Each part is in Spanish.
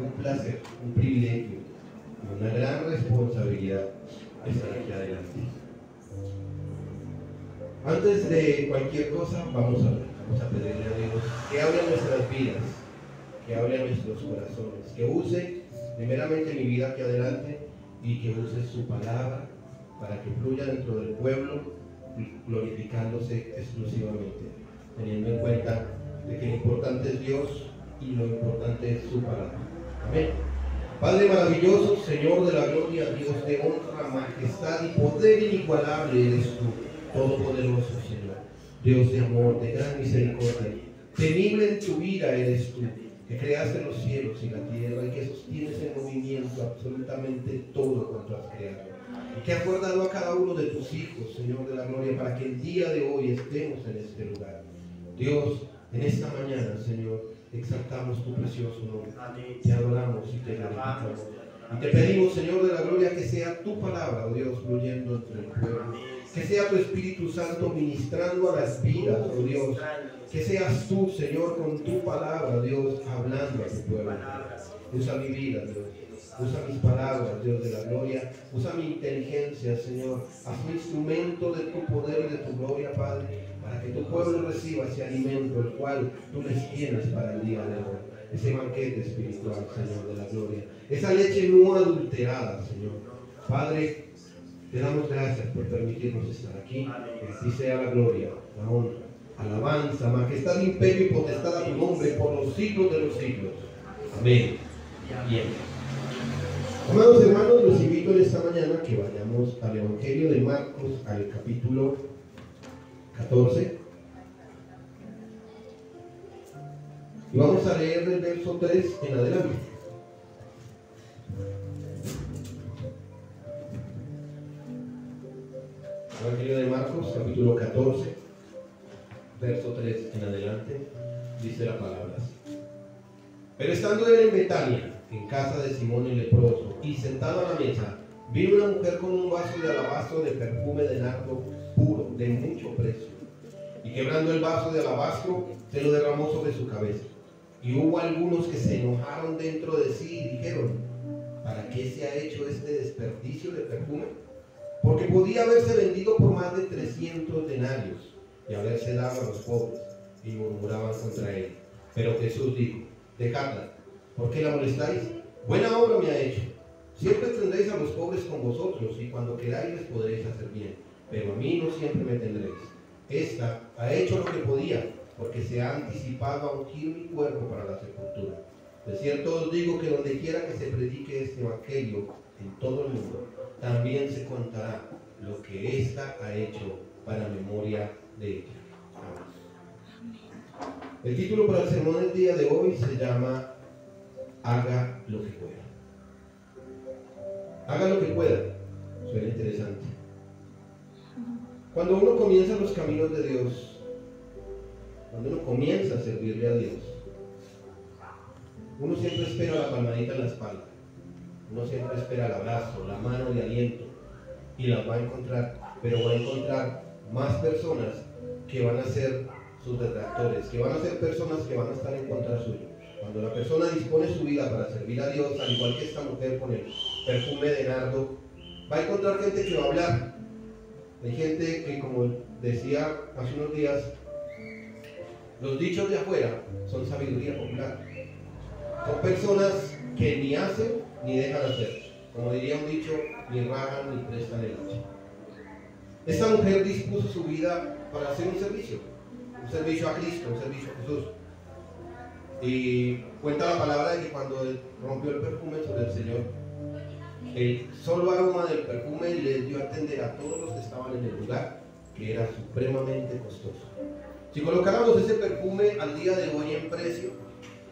un placer, un privilegio y una gran responsabilidad estar aquí adelante. Antes de cualquier cosa, vamos a pedirle a Dios que hable en nuestras vidas, que hable en nuestros corazones, que use primeramente mi vida aquí adelante y que use su palabra para que fluya dentro del pueblo, glorificándose exclusivamente, teniendo en cuenta de que lo importante es Dios y lo importante es su palabra. Amén. Padre maravilloso, Señor de la gloria, Dios de honra, majestad y poder inigualable eres tú, todopoderoso Señor, Dios de amor, de gran misericordia, temible en tu vida eres tú, que creaste los cielos y la tierra y que sostienes en movimiento absolutamente todo cuanto has creado, y que has guardado a cada uno de tus hijos, Señor de la gloria, para que el día de hoy estemos en este lugar. Dios, en esta mañana, Señor, exaltamos tu precioso nombre, te adoramos y te glorificamos. Y te pedimos, Señor de la gloria, que sea tu palabra, oh Dios, fluyendo entre el pueblo. Que sea tu Espíritu Santo ministrando a las vidas, oh Dios. Que seas tú, Señor, con tu palabra, Dios, hablando a tu pueblo. Usa mi vida, Dios. Usa mis palabras, Dios de la gloria. Usa mi inteligencia, Señor. Hazme instrumento de tu poder y de tu gloria, Padre, para que tu pueblo reciba ese alimento, el cual tú les tienes para el día de hoy. Ese banquete espiritual, Señor de la gloria. Esa leche no adulterada, Señor. Padre, te damos gracias por permitirnos estar aquí. Que así sea la gloria, la honra, alabanza, majestad, imperio y potestad a tu nombre por los siglos de los siglos. Amén. Bien. Amados hermanos, los invito en esta mañana que vayamos al Evangelio de Marcos, al capítulo 14. Y vamos a leer del verso 3 en adelante. Evangelio de Marcos, capítulo 14, verso 3 en adelante, dice la palabra así. Pero estando él en Betania, en casa de Simón el leproso, y sentado a la mesa, vino una mujer con un vaso de alabastro de perfume de nardo puro, de mucho precio. Y quebrando el vaso de alabastro, se lo derramó sobre su cabeza. Y hubo algunos que se enojaron dentro de sí y dijeron: ¿para qué se ha hecho este desperdicio de perfume? Porque podía haberse vendido por más de 300 denarios y haberse dado a los pobres. Y murmuraban contra él. Pero Jesús dijo: dejadla, ¿por qué la molestáis? Buena obra me ha hecho. Siempre tendréis a los pobres con vosotros, y cuando queráis les podréis hacer bien, pero a mí no siempre me tendréis. Esta ha hecho lo que podía, porque se ha anticipado a ungir mi cuerpo para la sepultura. De cierto os digo que donde quiera que se predique este evangelio en todo el mundo, también se contará lo que ésta ha hecho para memoria de ella. Amén. El título para el sermón del día de hoy se llama Haga lo que pueda. Haga lo que pueda. Suena interesante. Cuando uno comienza los caminos de Dios, cuando uno comienza a servirle a Dios, uno siempre espera la palmadita en la espalda. Uno siempre espera el abrazo, la mano de aliento, y las va a encontrar, pero va a encontrar más personas que van a ser sus detractores, que van a ser personas que van a estar en contra suyo. Cuando la persona dispone su vida para servir a Dios, al igual que esta mujer con el perfume de nardo, va a encontrar gente que va a hablar. Hay gente que, como decía hace unos días, los dichos de afuera son sabiduría popular. Son personas que ni hacen ni dejan hacer. Como diría un dicho, ni rajan ni prestan el leche. Esta mujer dispuso su vida para hacer un servicio a Cristo, un servicio a Jesús. Y cuenta la palabra de que cuando él rompió el perfume sobre el Señor, el solo aroma del perfume les dio a entender a todos los que estaban en el lugar que era supremamente costoso. Si colocáramos ese perfume al día de hoy en precio,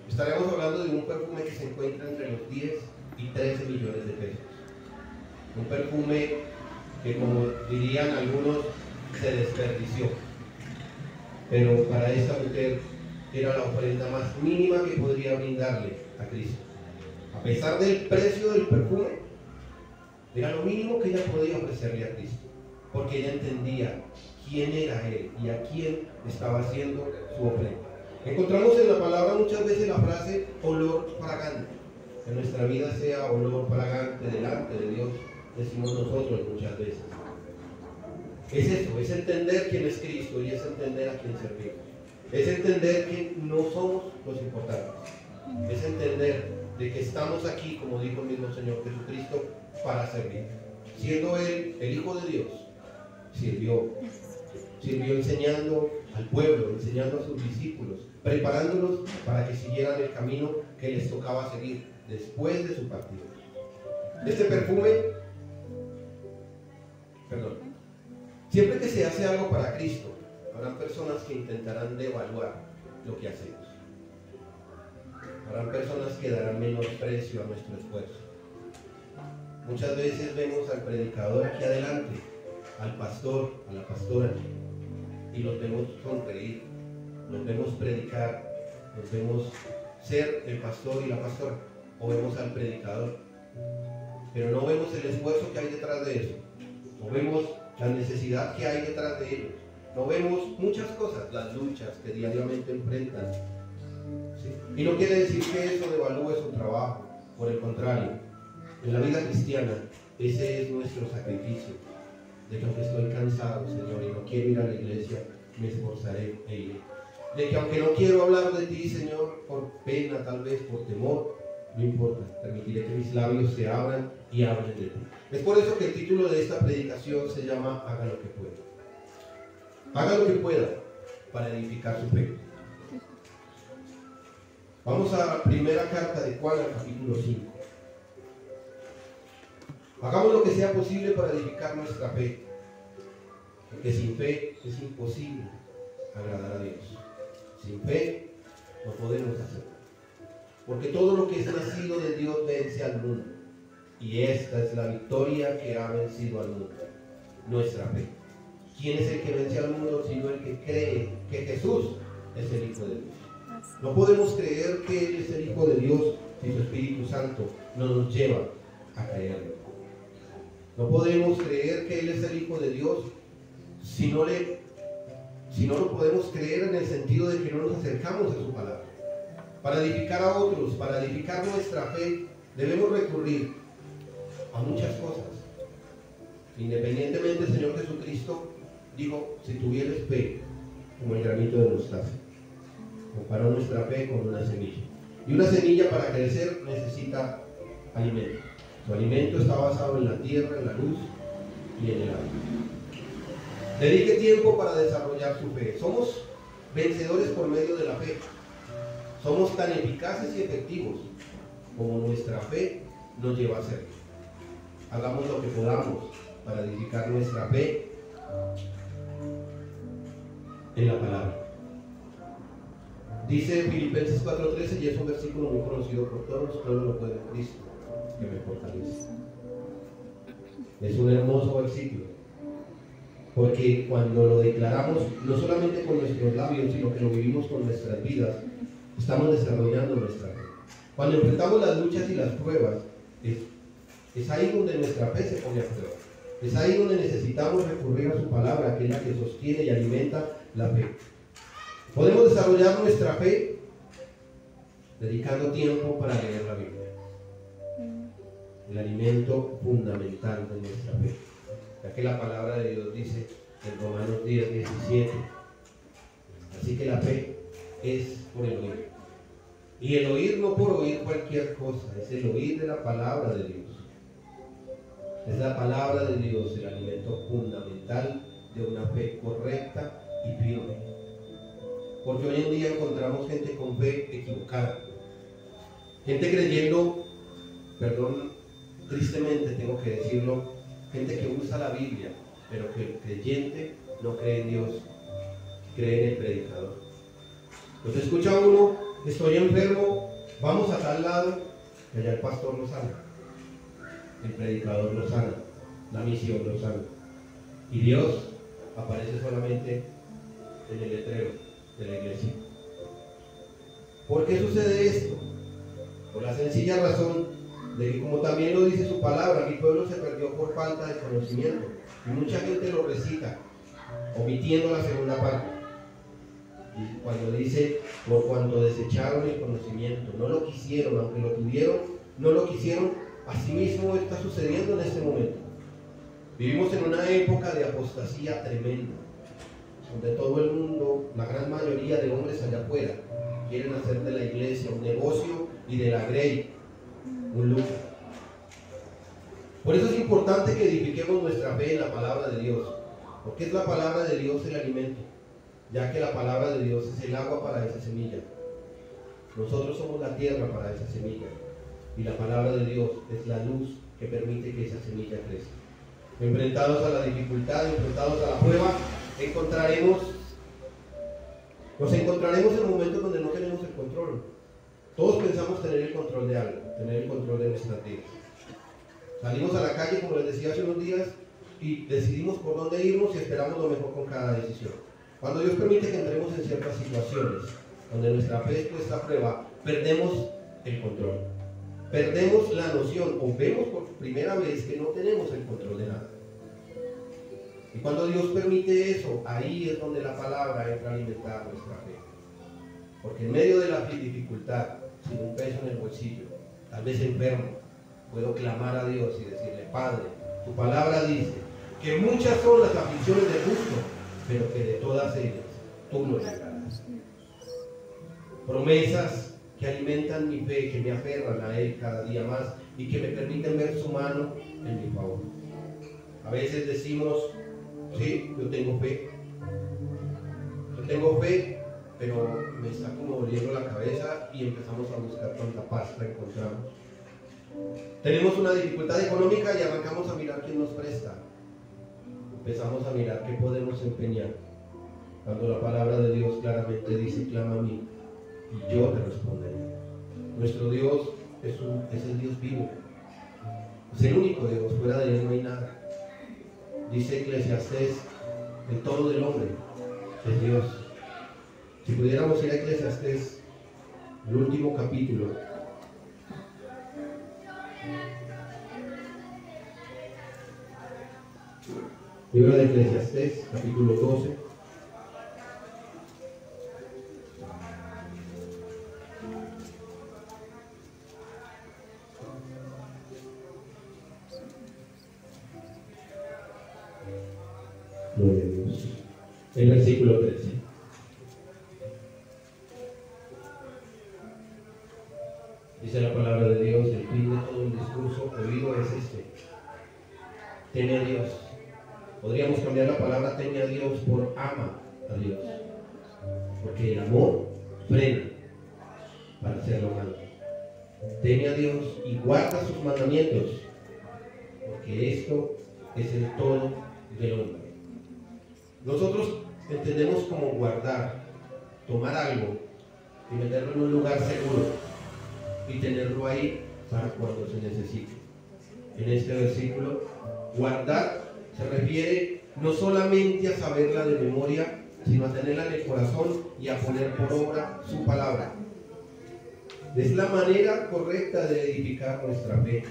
estaríamos hablando de un perfume que se encuentra entre los 10 y 13 millones de pesos. Un perfume que, como dirían algunos, se desperdició. Pero para esa mujer era la ofrenda más mínima que podría brindarle a Cristo. A pesar del precio del perfume, era lo mínimo que ella podía ofrecerle a Cristo, porque ella entendía quién era Él y a quién estaba haciendo su ofrenda. Encontramos en la palabra muchas veces la frase olor fragante. que nuestra vida sea olor fragante delante de Dios, decimos nosotros muchas veces. Es eso, es entender quién es Cristo y es entender a quién servimos. Es entender que no somos los importantes. Es entender de que estamos aquí, como dijo el mismo Señor Jesucristo, para servir. Siendo Él el Hijo de Dios, sirvió enseñando al pueblo, enseñando a sus discípulos, preparándolos para que siguieran el camino que les tocaba seguir después de su partida. Este perfume, siempre que se hace algo para Cristo, habrán personas que intentarán devaluar lo que hacemos. Habrán personas que darán menos precio a nuestro esfuerzo. Muchas veces vemos al predicador aquí adelante, al pastor, a la pastora, y los vemos sonreír, los vemos predicar, los vemos ser el pastor y la pastora, o vemos al predicador, pero no vemos el esfuerzo que hay detrás de eso, no vemos la necesidad que hay detrás de ellos, no vemos muchas cosas, las luchas que diariamente enfrentan. ¿Sí? Y no quiere decir que eso devalúe su trabajo, por el contrario, en la vida cristiana ese es nuestro sacrificio, de que aunque estoy cansado, Señor, y no quiero ir a la iglesia, me esforzaré e iré. De que aunque no quiero hablar de ti, Señor, por pena, tal vez por temor, no importa, permitiré que mis labios se abran y hablen de ti. Es por eso que el título de esta predicación se llama Haga lo que pueda. Haga lo que pueda para edificar su fe. Vamos a la primera carta de Juan, al capítulo 5. Hagamos lo que sea posible para edificar nuestra fe, porque sin fe es imposible agradar a Dios. Sin fe no podemos hacerlo, porque todo lo que es nacido de Dios vence al mundo, y esta es la victoria que ha vencido al mundo, nuestra fe. ¿Quién es el que vence al mundo sino el que cree que Jesús es el Hijo de Dios? No podemos creer que Él es el Hijo de Dios si su Espíritu Santo no nos lleva a creerlo. No podemos creer que Él es el Hijo de Dios si no lo podemos creer en el sentido de que no nos acercamos a su palabra. Para edificar a otros, para edificar nuestra fe, debemos recurrir a muchas cosas. Independientemente, el Señor Jesucristo dijo, si tuvieres fe como el granito de mostaza, comparó nuestra fe con una semilla. Y una semilla para crecer necesita alimento. Su alimento está basado en la tierra, en la luz y en el agua. Dedique tiempo para desarrollar su fe. Somos vencedores por medio de la fe. Somos tan eficaces y efectivos como nuestra fe nos lleva a ser. Hagamos lo que podamos para edificar nuestra fe en la palabra. Dice Filipenses 4:13, y es un versículo muy conocido por todos, todo lo puede en Cristo que me fortalece. Es un hermoso versículo, porque cuando lo declaramos no solamente con nuestros labios, sino que lo vivimos con nuestras vidas, estamos desarrollando nuestra fe. Cuando enfrentamos las luchas y las pruebas, es ahí donde nuestra fe se pone a prueba. Es ahí donde necesitamos recurrir a su palabra, aquella que sostiene y alimenta la fe. Podemos desarrollar nuestra fe dedicando tiempo para leer la Biblia, el alimento fundamental de nuestra fe, ya que la palabra de Dios dice en Romanos 10:17, así que la fe es por el oír, y el oír no por oír cualquier cosa, es el oír de la palabra de Dios. Es la palabra de Dios el alimento fundamental de una fe correcta y firme. Porque hoy en día encontramos gente con fe equivocada, gente creyendo, perdón, tristemente tengo que decirlo, gente que usa la Biblia, pero que el creyente no cree en Dios, cree en el predicador. Entonces escucha uno, estoy enfermo, vamos a tal lado, y allá el pastor lo sana, el predicador lo sana, la misión lo sana, y Dios aparece solamente en el letrero de la iglesia. ¿Por qué sucede esto? Por la sencilla razón de que, como también lo dice su palabra, mi pueblo se perdió por falta de conocimiento, y mucha gente lo recita omitiendo la segunda parte, cuando dice por cuanto desecharon el conocimiento, no lo quisieron, aunque lo tuvieron, no lo quisieron, asimismo está sucediendo en este momento. Vivimos en una época de apostasía tremenda, donde todo el mundo, la gran mayoría de hombres allá afuera, quieren hacer de la iglesia un negocio y de la grey un lucro. Por eso es importante que edifiquemos nuestra fe en la palabra de Dios, porque es la palabra de Dios el alimento, ya que la palabra de Dios es el agua para esa semilla. Nosotros somos la tierra para esa semilla, y la palabra de Dios es la luz que permite que esa semilla crezca. Enfrentados a la dificultad, enfrentados a la prueba, nos encontraremos en momentos donde no tenemos el control. Todos pensamos tener el control de algo, tener el control de nuestras vidas. Salimos a la calle, como les decía hace unos días, y decidimos por dónde irnos y esperamos lo mejor con cada decisión. Cuando Dios permite que entremos en ciertas situaciones donde nuestra fe es puesta a prueba, perdemos el control, perdemos la noción, o vemos por primera vez que no tenemos el control de nada. Y cuando Dios permite eso, ahí es donde la palabra entra a alimentar nuestra fe. Porque en medio de la dificultad, sin un peso en el bolsillo, tal vez enfermo, puedo clamar a Dios y decirle: Padre, tu palabra dice que muchas son las aflicciones del justo, pero que de todas ellas tú nos librarás. Promesas que alimentan mi fe, que me aferran a Él cada día más y que me permiten ver su mano en mi favor. A veces decimos: sí, yo tengo fe, pero me está como doliendo la cabeza, y empezamos a buscar cuánta pasta encontramos. Tenemos una dificultad económica y arrancamos a mirar quién nos presta. Empezamos a mirar qué podemos empeñar, cuando la palabra de Dios claramente dice: clama a mí y yo te responderé. Nuestro Dios es el Dios vivo, es el único Dios, fuera de Él no hay nada. Dice Eclesiastés: el todo del hombre es Dios. Si pudiéramos ir a Eclesiastés, el último capítulo, libro de Eclesiastés, capítulo 12. Gloria a Dios. El versículo 13. Dice la palabra de Dios: el fin de todo el discurso oído es este: teme a Dios. Podríamos cambiar la palabra teme a Dios por ama a Dios, porque el amor frena para hacer lo malo. Teme a Dios y guarda sus mandamientos, porque esto es el todo del hombre. Nosotros entendemos como guardar, tomar algo y meterlo en un lugar seguro y tenerlo ahí para cuando se necesite. En este versículo, guardar se refiere no solamente a saberla de memoria, sino a tenerla en el corazón y a poner por obra su palabra. Es la manera correcta de edificar nuestra fe.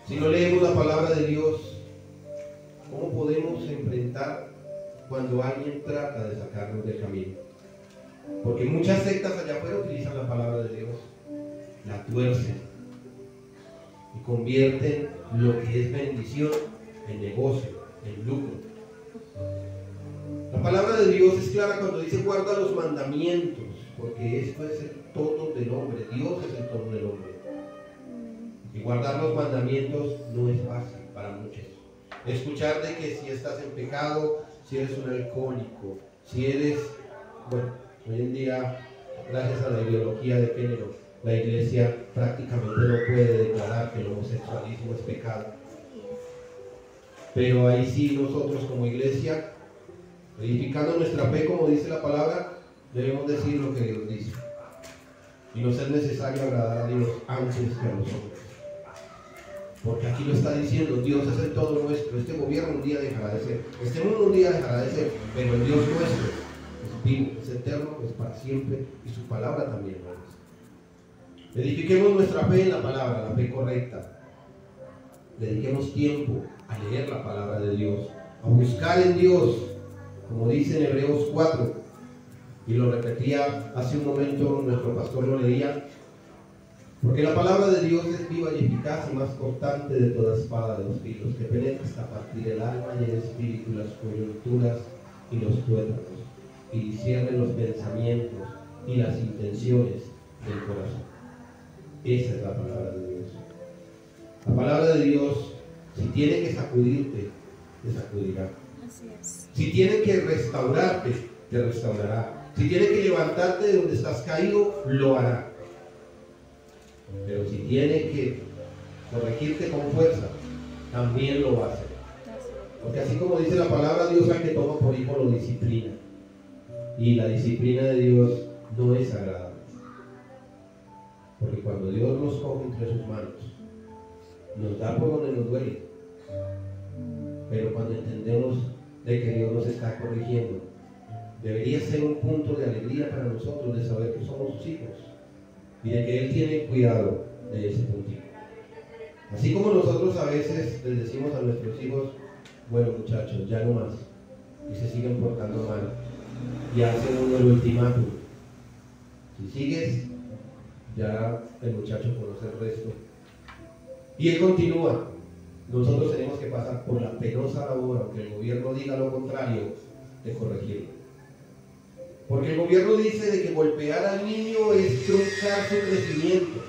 Si no leemos la palabra de Dios, ¿cómo podemos enfrentar cuando alguien trata de sacarnos del camino? Porque muchas sectas allá afuera utilizan la palabra de Dios, la tuercen y convierten lo que es bendición en negocio, en lucro. La palabra de Dios es clara cuando dice: guarda los mandamientos, porque esto es el todo del hombre. Dios es el todo del hombre. Y guardar los mandamientos no es fácil para muchos. Escuchar de que si estás en pecado, si eres un alcohólico, si eres, bueno, hoy en día, gracias a la ideología de género, la iglesia prácticamente no puede declarar que el homosexualismo es pecado. Pero ahí sí, nosotros como iglesia, edificando nuestra fe, como dice la palabra, debemos decir lo que Dios dice. Y no es necesario agradar a Dios antes que a los hombres. Porque aquí lo está diciendo: Dios es el todo nuestro. Este gobierno un día dejará de ser, este mundo un día dejará de ser, pero el Dios nuestro es vivo, es eterno, es para siempre, y su palabra también lo es. Edifiquemos nuestra fe en la palabra, la fe correcta. Dediquemos tiempo a leer la palabra de Dios, a buscar en Dios, como dice en Hebreos 4, y lo repetía hace un momento, nuestro pastor lo leía. Porque la palabra de Dios es viva y eficaz y más cortante de toda espada de dos filos, que penetra hasta partir el alma y el espíritu, las coyunturas y los tuétanos, y discierne los pensamientos y las intenciones del corazón. Esa es la palabra de Dios. La palabra de Dios, si tiene que sacudirte, te sacudirá. Así es. Si tiene que restaurarte, te restaurará. Si tiene que levantarte de donde estás caído, lo hará. Pero si tiene que corregirte con fuerza, también lo va a hacer. Porque así como dice la palabra, Dios al que toma por hijo lo disciplina. Y la disciplina de Dios no es agradable. Porque cuando Dios nos coge entre sus manos, nos da por donde nos duele. Pero cuando entendemos de que Dios nos está corrigiendo, debería ser un punto de alegría para nosotros de saber que somos sus hijos y de que Él tiene cuidado de ese puntito. Así como nosotros a veces les decimos a nuestros hijos, bueno muchachos, ya no más, y se siguen portando mal, y hacen uno el ultimátum. Si sigues, ya el muchacho conoce el resto. Y él continúa. Nosotros tenemos que pasar por la penosa labor, aunque el gobierno diga lo contrario, de corregirlo. Porque el gobierno dice de que golpear al niño es truncar su crecimiento,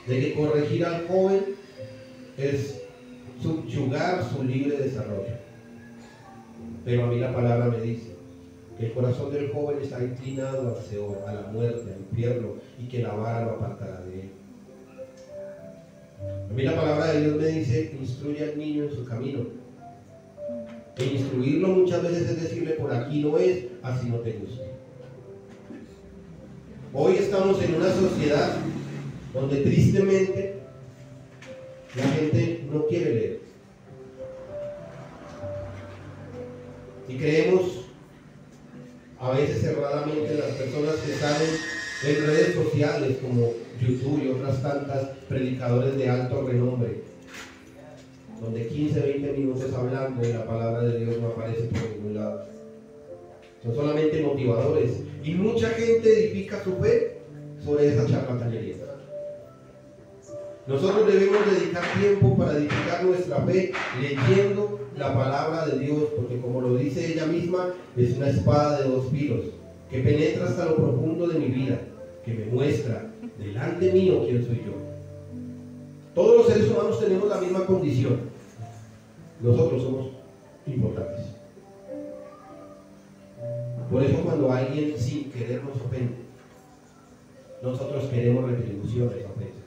de que corregir al joven es subyugar su libre desarrollo. Pero a mí la palabra me dice que el corazón del joven está inclinado al Seol, a la muerte, al infierno, y que la vara lo apartará de él. A mí la palabra de Dios me dice, instruye al niño en su camino. E instruirlo muchas veces es decirle, por aquí no es, así no te gusta. Hoy estamos en una sociedad donde tristemente la gente no quiere leer. Y creemos a veces erradamente las personas que salen en redes sociales como YouTube y otras tantas, predicadores de alto renombre, donde 15, 20 minutos hablando y la palabra de Dios no aparece por ningún lado. Son solamente motivadores y mucha gente edifica su fe sobre esa charlatanería. Nosotros debemos dedicar tiempo para edificar nuestra fe leyendo la palabra de Dios, porque como lo dice ella misma, es una espada de dos filos que penetra hasta lo profundo de mi vida, que me muestra delante mío quién soy yo. Todos los seres humanos tenemos la misma condición. Nosotros somos importantes. Por eso cuando alguien sin querer nos ofende, nosotros queremos retribución de esa ofensa.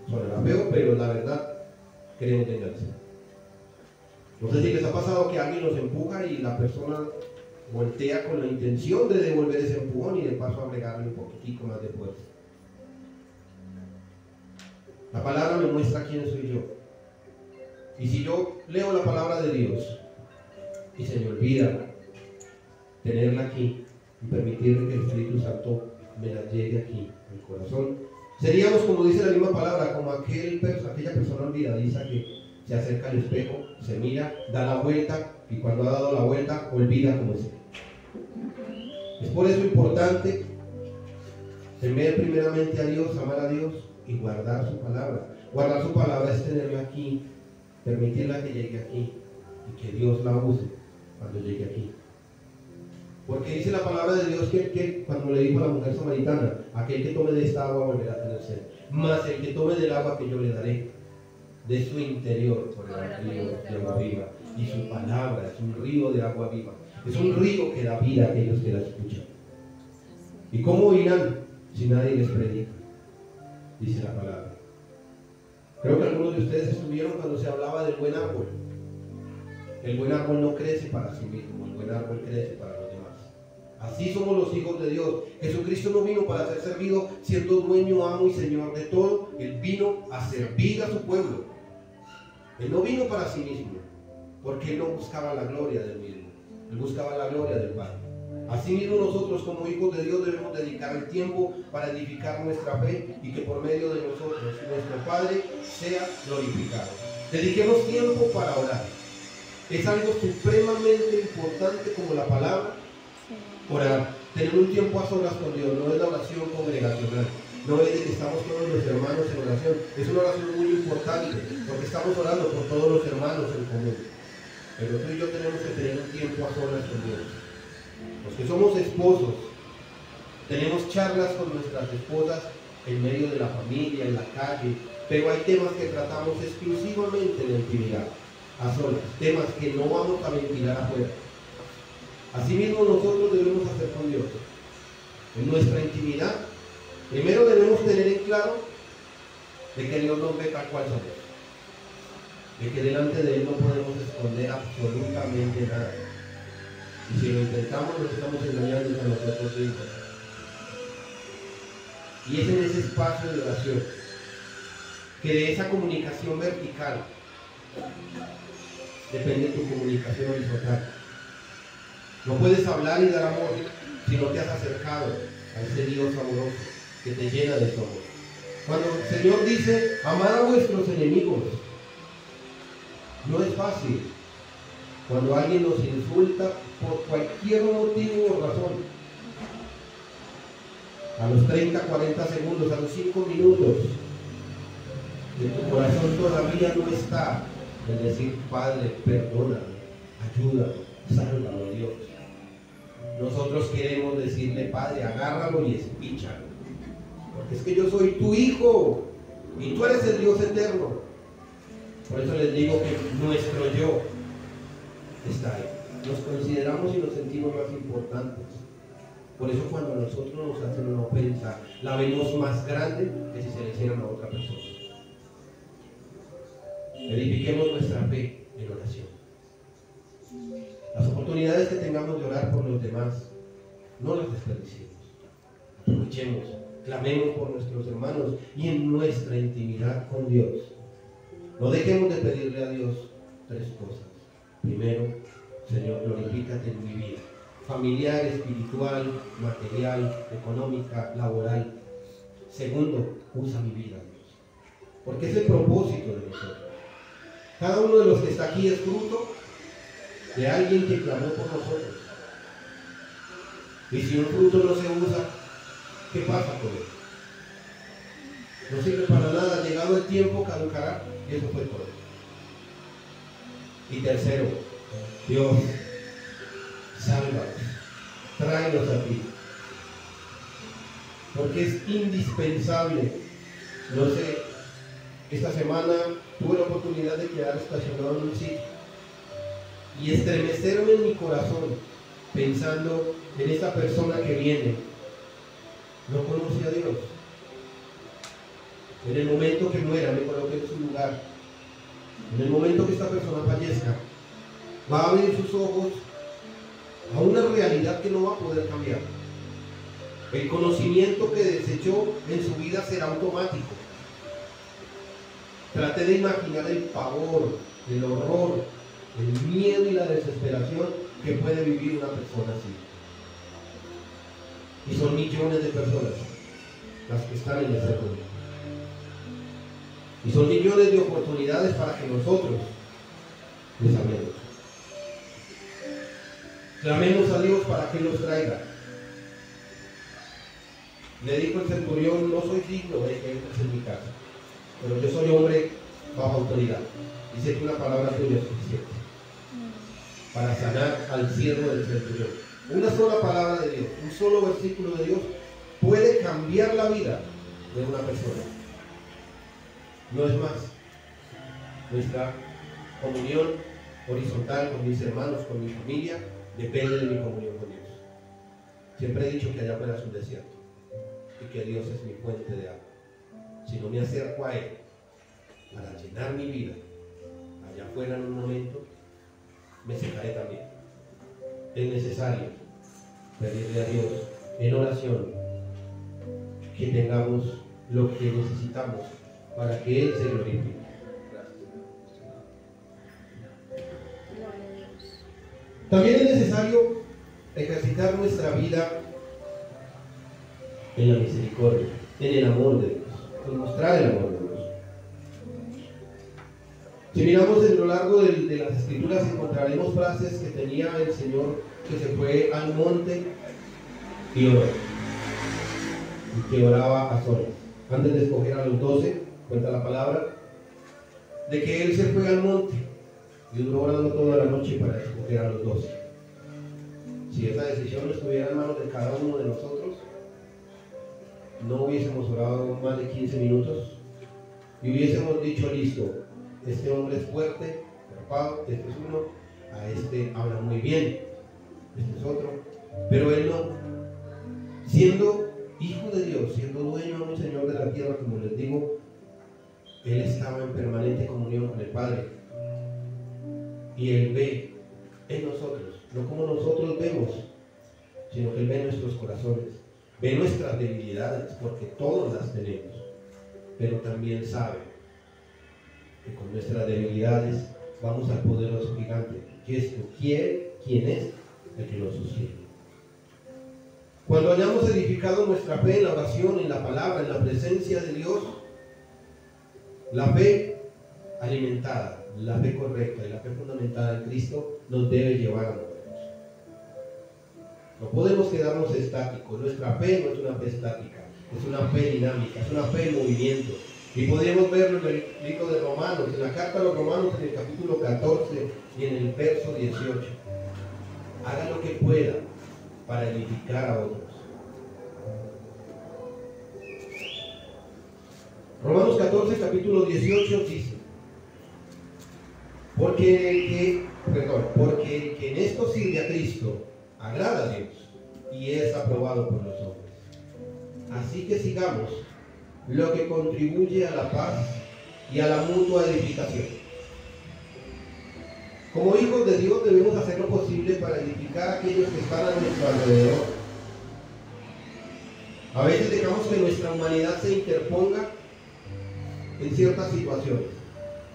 Sonará feo, pero la verdad queremos venganza. No sé si les ha pasado que alguien nos empuja y la persona voltea con la intención de devolver ese empujón y de paso agregarle un poquitico más de fuerza. La palabra me muestra quién soy yo. Y si yo leo la palabra de Dios y se me olvida tenerla aquí y permitir que el Espíritu Santo me la llegue aquí en el corazón, seríamos, como dice la misma palabra, como aquella persona olvidadiza que se acerca al espejo, se mira, da la vuelta y cuando ha dado la vuelta olvida cómo es. Es por eso importante temer primeramente a Dios, amar a Dios y guardar su palabra. Guardar su palabra es tenerla aquí, permitirla que llegue aquí y que Dios la use cuando llegue aquí. Porque dice la palabra de Dios que cuando le dijo a la mujer samaritana, aquel que tome de esta agua volverá a tener sed, mas el que tome del agua que yo le daré, de su interior correrá río de agua viva. Y su palabra es un río de agua viva. Es un río que da vida a aquellos que la escuchan. ¿Y cómo oirán si nadie les predica? Dice la palabra. Creo que algunos de ustedes estuvieron cuando se hablaba del buen árbol. El buen árbol no crece para sí mismo, el buen árbol crece para los demás. Así somos los hijos de Dios. Jesucristo no vino para ser servido siendo dueño, amo y señor de todo. Él vino a servir a su pueblo. Él no vino para sí mismo, porque Él no buscaba la gloria del mismo. Él buscaba la gloria del Padre. Asimismo nosotros como hijos de Dios debemos dedicar el tiempo para edificar nuestra fe y que por medio de nosotros nuestro Padre sea glorificado. Dediquemos tiempo para orar. Es algo supremamente importante como la palabra. Orar, tener un tiempo a solas con Dios, no es la oración congregacional. no es de que estamos todos los hermanos en oración. Es una oración muy importante, porque estamos orando por todos los hermanos en común. Pero tú y yo tenemos que tener un tiempo a solas con Dios. Los que somos esposos, tenemos charlas con nuestras esposas en medio de la familia, en la calle, pero hay temas que tratamos exclusivamente en la intimidad, a solas, temas que no vamos a ventilar afuera. Asimismo nosotros debemos hacer con Dios. En nuestra intimidad, primero debemos tener en claro de que Dios nos ve tal cual somos, de que delante de Él no podemos esconder absolutamente nada. Y si lo intentamos, nos estamos engañando a nosotros mismos. Y es en ese espacio de oración que de esa comunicación vertical depende tu comunicación horizontal. No puedes hablar y dar amor si no te has acercado a ese Dios amoroso que te llena de su amor. Cuando el Señor dice, amad a vuestros enemigos, no es fácil. Cuando alguien nos insulta por cualquier motivo o razón, a los 30, 40 segundos, a los 5 minutos, en tu corazón todavía no está el decir, Padre, perdóname, ayúdame, sálvame, Dios. Nosotros queremos decirle, Padre, agárralo y espíchalo, porque es que yo soy tu hijo y tú eres el Dios eterno. Por eso les digo que nuestro yo está ahí. Nos consideramos y nos sentimos más importantes. Por eso cuando a nosotros nos hacen una ofensa, la vemos más grande que si se le hicieran a otra persona. Edifiquemos nuestra fe en oración. Las oportunidades que tengamos de orar por los demás, no las desperdiciemos. Aprovechemos, clamemos por nuestros hermanos y en nuestra intimidad con Dios. No dejemos de pedirle a Dios 3 cosas. Primero, Señor, glorifícate en mi vida, familiar, espiritual, material, económica, laboral. Segundo, usa mi vida, Dios, porque es el propósito de nosotros. Cada uno de los que está aquí es fruto de alguien que clamó por nosotros. Y si un fruto no se usa, ¿qué pasa con él? No sirve para nada, llegado el tiempo caducará, y eso fue todo. Y tercero, Dios, sálvanos, tráenos a ti, porque es indispensable. No sé, esta semana tuve la oportunidad de quedar estacionado en un sitio y estremecerme en mi corazón pensando en esta persona que viene. No conoce a Dios. En el momento que muera, me coloque en su lugar. En el momento que esta persona fallezca, va a abrir sus ojos a una realidad que no va a poder cambiar. El conocimiento que desechó en su vida será automático. Trate de imaginar el pavor, el horror, el miedo y la desesperación que puede vivir una persona así. Y son millones de personas las que están en ese mundo. Y son millones de oportunidades para que nosotros les amemos. Clamemos a Dios para que los traiga. Le dijo el centurión, no soy digno de que entres en mi casa, pero yo soy hombre bajo autoridad. Y sé que una palabra tuya es suficiente para sanar al siervo del centurión. Una sola palabra de Dios, un solo versículo de Dios puede cambiar la vida de una persona. No es más. Nuestra comunión horizontal con mis hermanos, con mi familia, depende de mi comunión con Dios. Siempre he dicho que allá afuera es un desierto y que Dios es mi fuente de agua. Si no me acerco a Él para llenar mi vida, allá afuera en un momento me secaré también. Es necesario pedirle a Dios en oración que tengamos lo que necesitamos para que Él se glorifique. También es necesario ejercitar nuestra vida en la misericordia, en el amor de Dios, en mostrar el amor de Dios. Si miramos a lo largo de las Escrituras, encontraremos frases que tenía el Señor que se fue al monte y oró. y que oraba a solas. Antes de escoger a los 12, cuenta la palabra, de que él se fue al monte y duró orando toda la noche para escoger a los 12. Si esa decisión estuviera en manos de cada uno de nosotros, no hubiésemos orado más de 15 minutos y hubiésemos dicho, listo, este hombre es fuerte, preocupado, este es uno, a este habla muy bien, este es otro, pero él no. Siendo hijo de Dios, siendo dueño de un Señor de la tierra, como les digo, él estaba en permanente comunión con el Padre. Y él ve en nosotros, no como nosotros vemos, sino que él ve nuestros corazones, ve nuestras debilidades, porque todos las tenemos, pero también sabe que con nuestras debilidades vamos al poderoso gigante, que es quien es el que nos sostiene. Cuando hayamos edificado nuestra fe en la oración, en la palabra, en la presencia de Dios, la fe alimentada, la fe correcta y la fe fundamentada en Cristo nos debe llevar a movernos. No podemos quedarnos estáticos. Nuestra fe no es una fe estática, es una fe dinámica, es una fe en movimiento. Y podemos verlo en el libro de Romanos, en la carta a los Romanos, en el capítulo 14 y en el verso 18. Haga lo que pueda para edificar a otros. Romanos 14, capítulo 18 dice: porque el que en esto sirve a Cristo agrada a Dios y es aprobado por los hombres. Así que sigamos lo que contribuye a la paz y a la mutua edificación. Como hijos de Dios debemos hacer lo posible para edificar a aquellos que están a nuestro alrededor. A veces dejamos que nuestra humanidad se interponga en ciertas situaciones.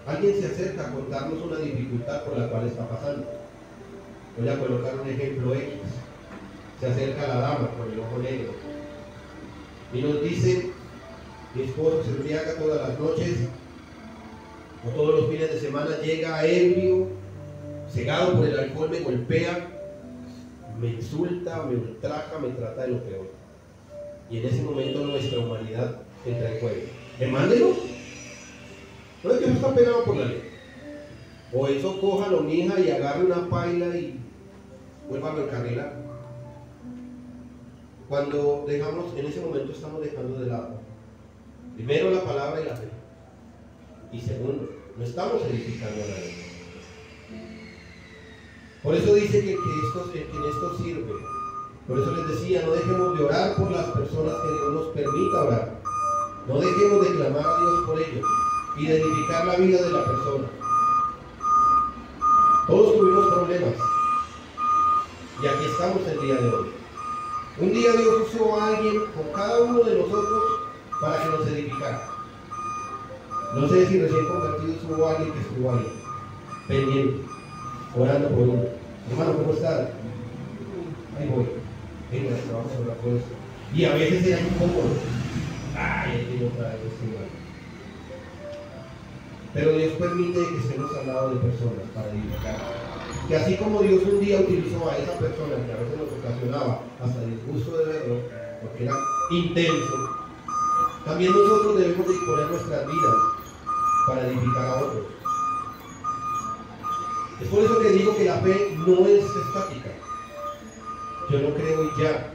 Alguien se acerca a contarnos una dificultad por la cual está pasando. Voy a colocar un ejemplo X. Se acerca la dama con el ojo negro y nos dice: mi esposo se embriaga todas las noches o todos los fines de semana, llega ebrio, cegado por el alcohol, me golpea, me insulta, me ultraja, me trata de lo peor. Y en ese momento nuestra humanidad entra en juego. Demándelo. No es que eso está penado por la ley. O eso, cójalo, mija, y agarre una paila y vuélvalo a encarrilar. Cuando dejamos, en ese momento estamos dejando de lado, primero, la palabra y la fe. Y segundo, no estamos edificando a nadie. Por eso dice que en esto sirve. Por eso les decía, no dejemos de orar por las personas que Dios nos permita orar. No dejemos de clamar a Dios por ellos y de edificar la vida de la persona. Todos tuvimos problemas y aquí estamos el día de hoy. Un día Dios usó a alguien con cada uno de nosotros para que nos edificara. No sé si recién convertidos hubo alguien que estuvo ahí, pendiente, orando por uno. Hermano, ¿cómo estás? Ahí voy. Venga, vamos a hablar por eso. Y a veces era incómodo. Ay, tengo otra vez igual. Pero Dios permite que estemos al lado de personas para edificar. Que así como Dios un día utilizó a esa persona que a veces nos ocasionaba hasta el disgusto de verlo, porque era intenso, también nosotros debemos disponer nuestras vidas para edificar a otros. Es por eso que digo que la fe no es estática. Yo no creo y ya,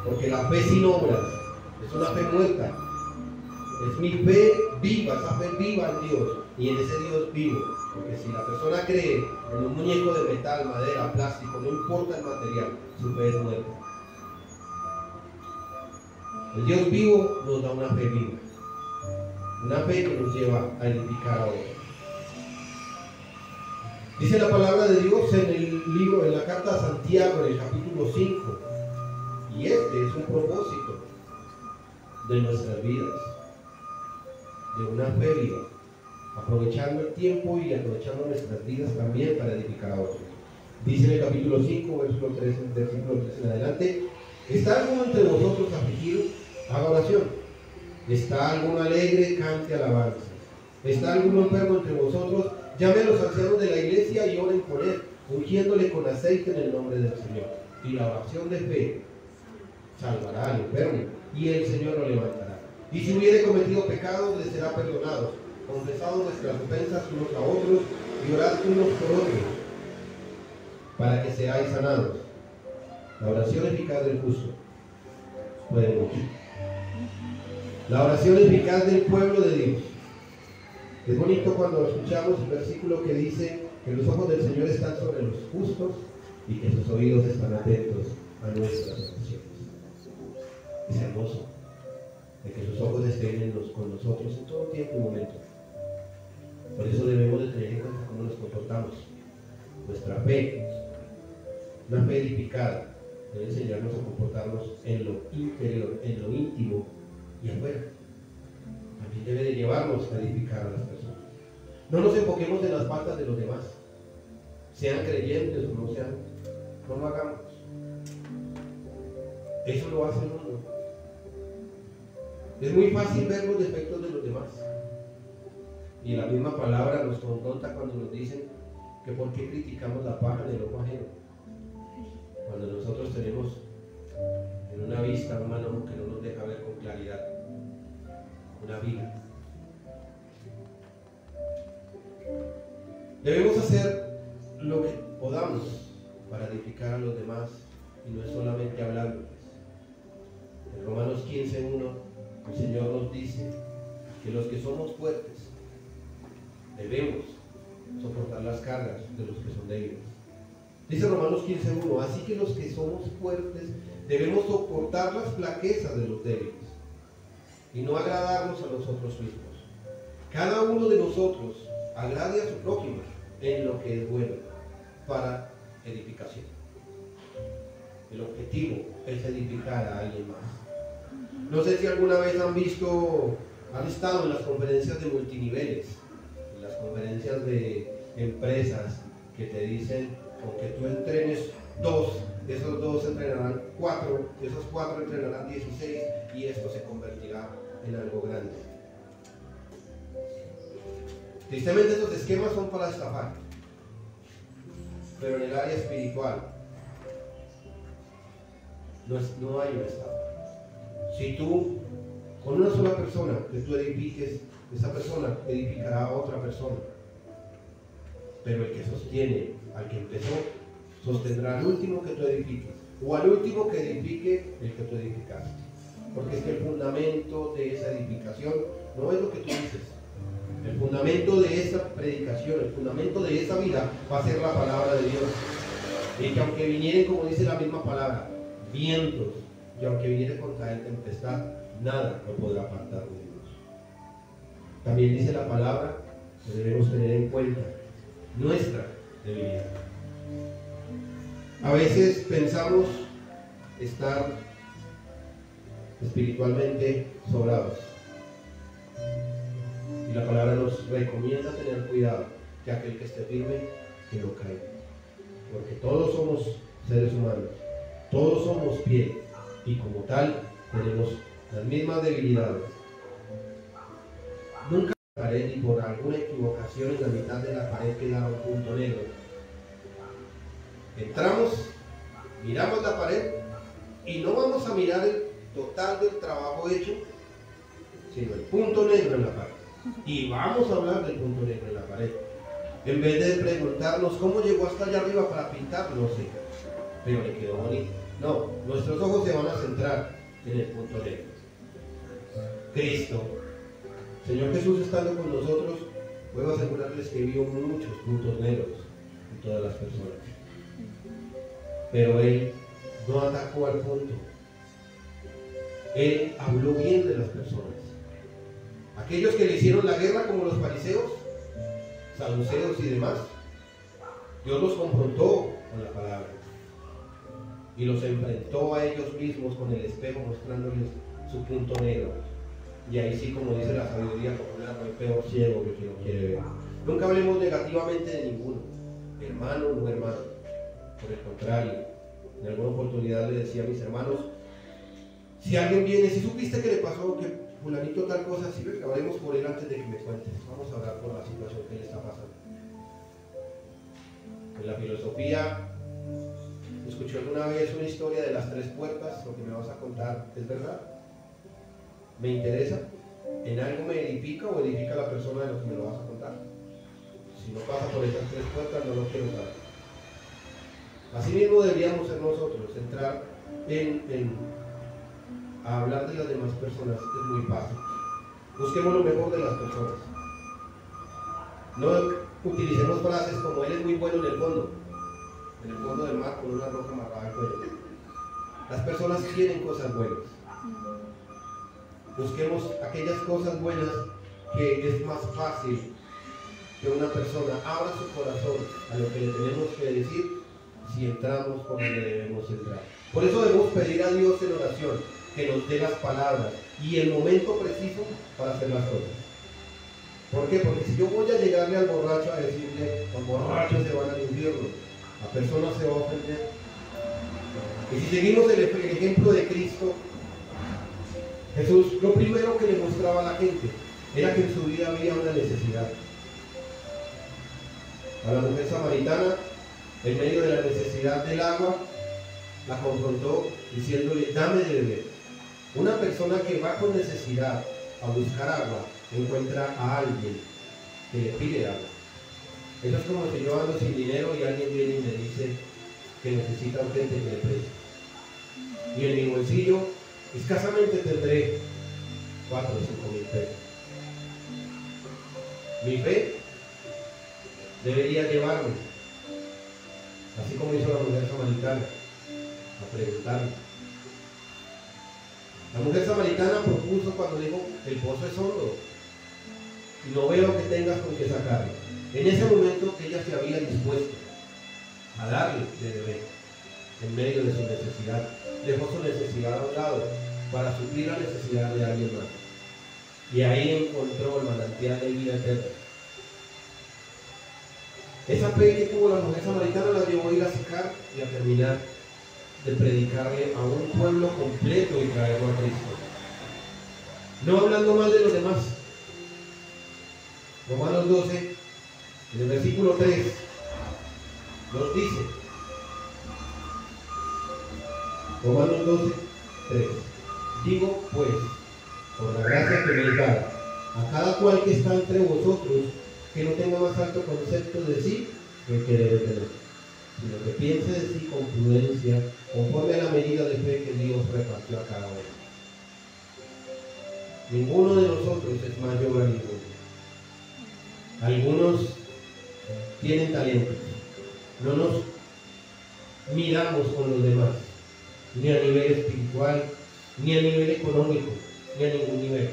porque la fe sin obras es una fe muerta. Es mi fe viva, esa fe viva en Dios y en ese Dios vivo. Porque si la persona cree en un muñeco de metal, madera, plástico, no importa el material, su fe es muerta. El Dios vivo nos da una fe viva, una fe que nos lleva a edificar a otros. Dice la palabra de Dios en el libro, en la carta a Santiago, en el capítulo 5, y este es un propósito de nuestras vidas, de una fe viva, aprovechando el tiempo y aprovechando nuestras vidas también para edificar a otros. Dice en el capítulo 5, versículo 3 en adelante: ¿está alguno entre vosotros afligido? Haga oración. ¿Está alguno alegre? Cante alabanzas. ¿Está alguno enfermo entre vosotros? Llame a los ancianos de la iglesia y oren por él, ungiéndole con aceite en el nombre del Señor. Y la oración de fe salvará al enfermo, y el Señor lo levantará. Y si hubiere cometido pecado, le será perdonado. Confesado vuestras ofensas unos a otros y orad unos por otros, para que seáis sanados. La oración eficaz del justo puede mucho. La oración eficaz del pueblo de Dios. Es bonito cuando escuchamos el versículo que dice que los ojos del Señor están sobre los justos y que sus oídos están atentos a nuestras oraciones. Es hermoso de que sus ojos estén con nosotros en todo tiempo y momento. Por eso debemos de tener en cuenta cómo nos comportamos. Nuestra fe, una fe edificada, debe enseñarnos a comportarnos en lo interior, en lo íntimo y afuera. También debe de llevarnos a edificar a las personas. No nos enfoquemos en las faltas de los demás, sean creyentes o no sean, no lo hagamos. Eso lo hace el mundo. Es muy fácil ver los defectos de los demás. Y la misma palabra nos confronta cuando nos dicen que por qué criticamos la paja del ojo ajeno. Cuando nosotros tenemos en una vista un mano que no nos deja ver con claridad, una viga. Debemos hacer lo que podamos para edificar a los demás y no es solamente hablándoles. En Romanos 15:1 el Señor nos dice que los que somos fuertes debemos soportar las cargas de los que son débiles. Dice Romanos 15:1, así que los que somos fuertes debemos soportar las flaquezas de los débiles y no agradarnos a nosotros mismos. Cada uno de nosotros agrade a su prójimo en lo que es bueno para edificación. El objetivo es edificar a alguien más. No sé si alguna vez han estado en las conferencias de multiniveles, en las conferencias de empresas que te dicen, con que tú entrenes 2, esos 2 entrenarán 4, esos 4 entrenarán 16 y esto se convertirá en algo grande. Tristemente estos esquemas son para estafar, pero en el área espiritual no hay una estafa. Si tú, con una sola persona que tú edifiques, esa persona edificará a otra persona. Pero el que sostiene al que empezó, sostendrá al último que tú edifiques, o al último que edifique el que tú edificaste. Porque es que el fundamento de esa edificación no es lo que tú dices. El fundamento de esa predicación, el fundamento de esa vida va a ser la palabra de Dios. Y que aunque vinieren, como dice la misma palabra, vientos, y aunque viniere contra él tempestad, nada lo podrá apartar de Dios. También dice la palabra que debemos tener en cuenta nuestra debilidad. A veces pensamos estar espiritualmente sobrados. Y la palabra nos recomienda tener cuidado, que aquel que esté firme, que no caiga. Porque todos somos seres humanos, todos somos piel, y como tal tenemos las mismas debilidades. Nunca la pared, ni por alguna equivocación en la mitad de la pared quedara un punto negro. Entramos, miramos la pared y no vamos a mirar el total del trabajo hecho, sino el punto negro en la pared. Y vamos a hablar del punto negro en la pared. En vez de preguntarnos cómo llegó hasta allá arriba para pintar, no sé, pero le quedó bonito. No, nuestros ojos se van a centrar en el punto negro. Cristo, Señor Jesús estando con nosotros, puedo asegurarles que vio muchos puntos negros en todas las personas. Pero Él no atacó al punto. Él habló bien de las personas. Aquellos que le hicieron la guerra como los fariseos, saduceos y demás, Dios los confrontó con la palabra y los enfrentó a ellos mismos con el espejo, mostrándoles su punto negro. Y ahí sí, como dice la sabiduría popular, no hay peor ciego que no quiere ver. Nunca hablemos negativamente de ninguno, hermano o no hermano. Por el contrario, en alguna oportunidad le decía a mis hermanos, si alguien viene, si supiste que le pasó, que fulanito tal cosa, sí, que hablemos por él antes de que me cuentes. Vamos a hablar por la situación que le está pasando. En la filosofía, escuché alguna vez una historia de las 3 puertas, lo que me vas a contar, ¿es verdad? ¿Me interesa? ¿En algo me edifica o edifica a la persona de lo que me lo vas a contar? Si no pasa por esas tres puertas, no lo quiero saber. Asimismo deberíamos ser nosotros, entrar a hablar de las demás personas es muy fácil. Busquemos lo mejor de las personas. No utilicemos frases como él es muy bueno en el fondo del mar con una roca amarrada al cuello. Las personas quieren cosas buenas. Busquemos aquellas cosas buenas que es más fácil que una persona abra su corazón a lo que le tenemos que decir si entramos por donde debemos entrar. Por eso debemos pedir a Dios en oración que nos dé las palabras y el momento preciso para hacer las cosas. ¿Por qué? Porque si yo voy a llegarle al borracho a decirle, los borrachos se van al infierno, la persona se va a ofender. Y si seguimos el ejemplo de Cristo, Jesús lo primero que le mostraba a la gente era que en su vida había una necesidad. A la mujer samaritana, en medio de la necesidad del agua, la confrontó diciéndole, dame de beber. Una persona que va con necesidad a buscar agua, encuentra a alguien que le pide agua. Eso es como si yo ando sin dinero y alguien viene y me dice que necesita urgente que le preste. Y en mi bolsillo escasamente tendré 4 o 5 mil pesos. Mi fe debería llevarme, así como hizo la mujer samaritana, a preguntarle. La mujer samaritana propuso cuando dijo, el pozo es hondo y no veo que tengas con qué sacarlo. En ese momento ella se había dispuesto a darle de beber en medio de su necesidad. Dejó su necesidad a un lado para suplir la necesidad de alguien más. Y ahí encontró el manantial de vida eterna. Esa fe que tuvo la mujer samaritana la llevó a ir a sacar y a terminar de predicarle a un pueblo completo y traerlo a Cristo. No hablando mal de los demás. Romanos 12, en el versículo 3, nos dice, Romanos 12, 3, digo pues, por la gracia que me es dada, a cada cual que está entre vosotros, que no tenga más alto concepto de sí que el que debe tener, sino que piense de sí con prudencia, conforme a la medida de fe que Dios repartió a cada uno. Ninguno de nosotros es mayor a ninguno. Algunos tienen talentos. No nos miramos con los demás, ni a nivel espiritual, ni a nivel económico, ni a ningún nivel.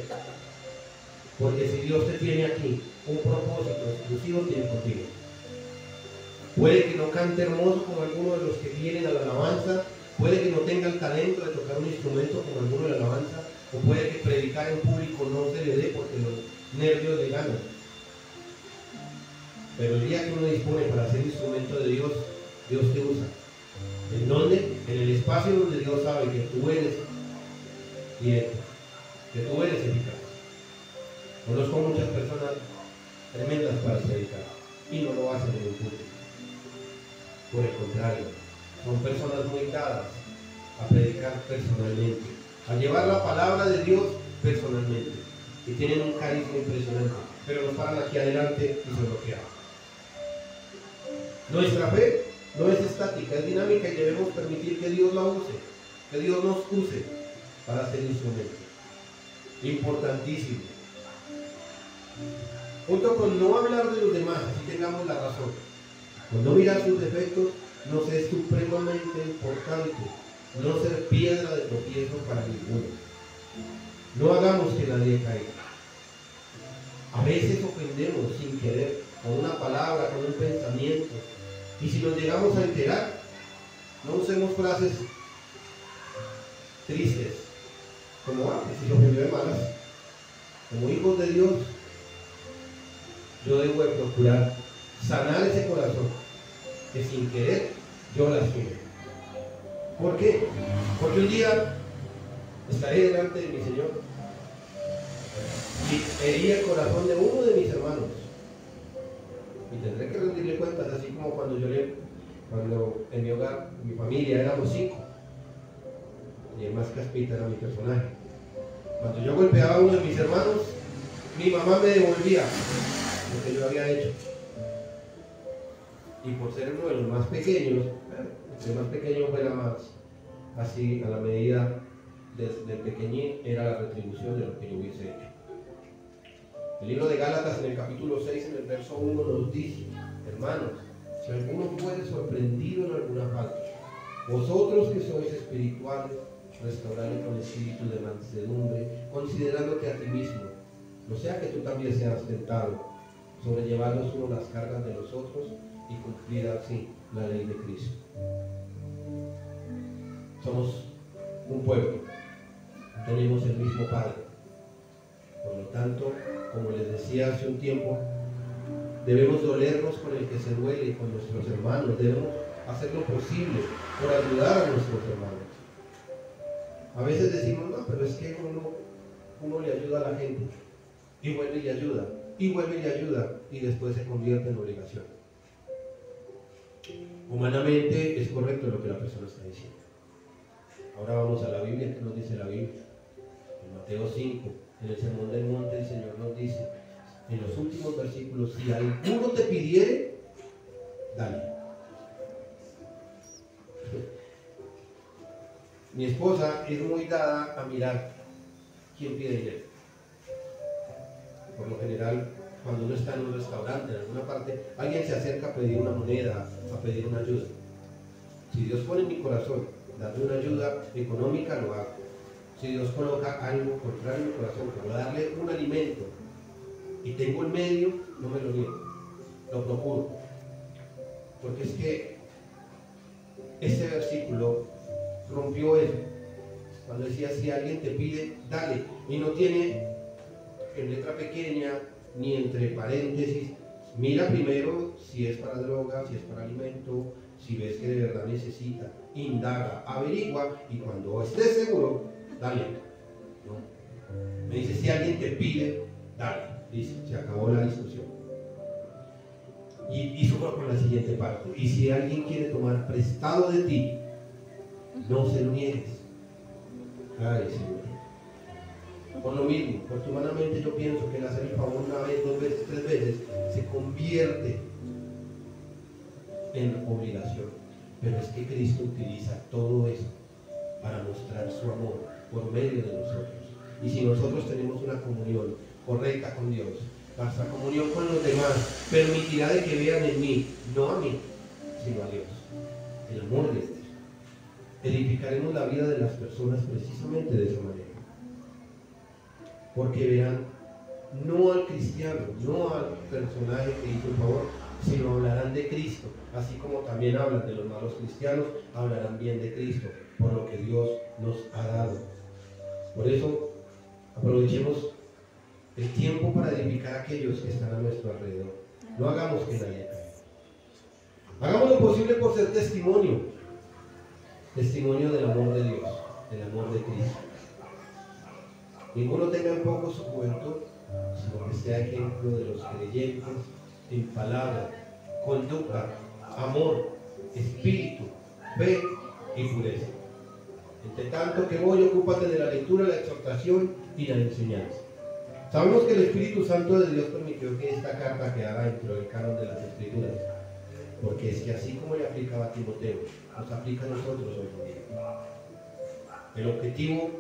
Porque si Dios te tiene aquí, un propósito exclusivo tiene contigo. Puede que no cante hermoso como alguno de los que vienen a la alabanza, puede que no tenga el talento de tocar un instrumento como alguno de la alabanza, o puede que predicar en público no se le dé porque los nervios le ganan. Pero el día que uno dispone para ser instrumento de Dios, Dios te usa. ¿En dónde? En el espacio donde Dios sabe que tú eres directo, que tú eres eficaz. Conozco muchas personas tremendas para predicar y no lo hacen en el público. Por el contrario, son personas muy dadas a predicar personalmente, a llevar la palabra de Dios personalmente, y tienen un carisma impresionante, pero nos paran aquí adelante y se bloquean. Nuestra fe no es estática, es dinámica y debemos permitir que Dios la use, que Dios nos use para ser instrumentos. Importantísimo. Junto con no hablar de los demás, así tengamos la razón, con no mirar sus defectos, nos es supremamente importante no ser piedra de tropiezo para ninguno. No hagamos que nadie caiga. A veces ofendemos sin querer, con una palabra, con un pensamiento. Y si nos llegamos a enterar, no usemos frases tristes, como si se ofendió de malas. Como hijos de Dios, yo debo de procurar sanar ese corazón, que sin querer yo lastime. ¿Por qué? Porque un día estaré delante de mi Señor y herí el corazón de uno de mis hermanos y tendré que rendirle cuentas, así como cuando en mi hogar, en mi familia éramos 5 y el más caspita era mi personaje. Cuando yo golpeaba a uno de mis hermanos, mi mamá me devolvía lo que yo había hecho. Y por ser uno de los más pequeños, el más pequeño fuera más así, a la medida del pequeñín, era la retribución de lo que yo hubiese hecho. El libro de Gálatas en el capítulo 6, en el verso 1 nos dice: hermanos, si alguno fuere sorprendido en alguna falta, vosotros que sois espirituales, restauradle con espíritu de mansedumbre, considerándote a ti mismo, no sea que tú también seas tentado, sobrellevar los unos las cargas de los otros y cumplir así la ley de Cristo. Somos un pueblo, tenemos el mismo Padre. Por lo tanto, como les decía hace un tiempo, debemos dolernos con el que se duele, con nuestros hermanos. Debemos hacer lo posible por ayudar a nuestros hermanos. A veces decimos, no, pero es que uno le ayuda a la gente, y vuelve y le ayuda, y vuelve y le ayuda, y después se convierte en obligación. Humanamente es correcto lo que la persona está diciendo. Ahora vamos a la Biblia. ¿Qué nos dice la Biblia? En Mateo 5, en el Sermón del Monte, el Señor nos dice, en los últimos versículos: si alguno te pidiere, dale. Mi esposa es muy dada a mirar quién pide dinero. Por lo general, cuando uno está en un restaurante, en alguna parte, alguien se acerca a pedir una moneda, a pedir una ayuda. Si Dios pone en mi corazón darle una ayuda económica, lo hago. Si Dios coloca algo contrario en mi corazón, como darle un alimento, y tengo el medio, no me lo niego, lo procuro. Porque es que este versículo rompió eso. Cuando decía: si alguien te pide, dale. Y no tiene en letra pequeña ni entre paréntesis. Mira primero si es para droga, si es para alimento, si ves que de verdad necesita. Indaga, averigua, y cuando estés seguro, dale. ¿No? Me dice: si alguien te pide, dale. Dice, se acabó la discusión. Y suma con la siguiente parte: y si alguien quiere tomar prestado de ti, no se lo niegues. Ay, Señor. Por lo mismo, porque humanamente yo pienso que el hacer el favor una vez, 2 veces, 3 veces se convierte en obligación. Pero es que Cristo utiliza todo eso para mostrar su amor por medio de nosotros. Y si nosotros tenemos una comunión correcta con Dios, nuestra comunión con los demás permitirá de que vean en mí, no a mí, sino a Dios, el amor de Dios. Edificaremos la vida de las personas precisamente de esa manera, porque verán no al cristiano, no al personaje que hizo el favor, sino hablarán de Cristo. Así como también hablan de los malos cristianos, hablarán bien de Cristo, por lo que Dios nos ha dado. Por eso aprovechemos el tiempo para edificar a aquellos que están a nuestro alrededor. No hagamos que nadie caiga. Hagamos lo posible por ser testimonio del amor de Dios, del amor de Cristo. Ninguno tenga en poco su juventud, sino que sea ejemplo de los creyentes en palabra, conducta, amor, espíritu, fe y pureza. Entre tanto que voy, ocúpate de la lectura, la exhortación y la enseñanza. Sabemos que el Espíritu Santo de Dios permitió que esta carta quedara dentro del canon de las Escrituras, porque es que así como le aplicaba a Timoteo, nos aplica a nosotros hoy en día. El objetivo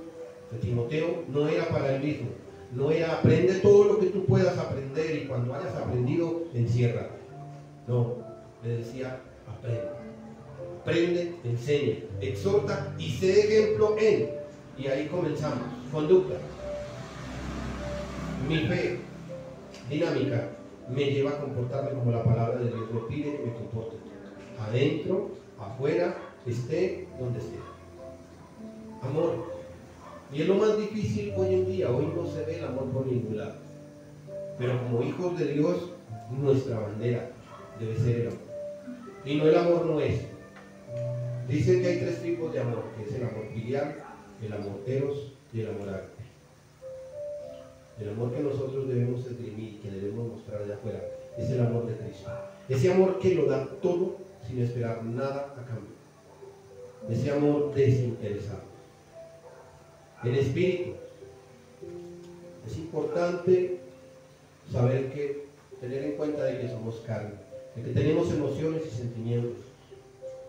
de Timoteo no era para él mismo, no era aprende todo lo que tú puedas aprender y cuando hayas aprendido, enciérrate. No, le decía: aprende, enseña, exhorta y sé ejemplo en. Y ahí comenzamos. Conducta. Mi fe dinámica me lleva a comportarme como la palabra de Dios me pide que me comporte. Adentro, afuera, esté donde esté. Amor. Y es lo más difícil hoy en día. Hoy no se ve el amor por ningún lado. Pero como hijos de Dios, nuestra bandera debe ser el amor. Y no el amor nuestro. Dicen que hay 3 tipos de amor, que es el amor filial, el amor eros y el amor ágape. El amor que nosotros debemos esgrimir, que debemos mostrar de afuera, es el amor de Cristo. Ese amor que lo da todo sin esperar nada a cambio. Ese amor desinteresado. El espíritu Es importante saber tener en cuenta de que somos carne, de que tenemos emociones y sentimientos,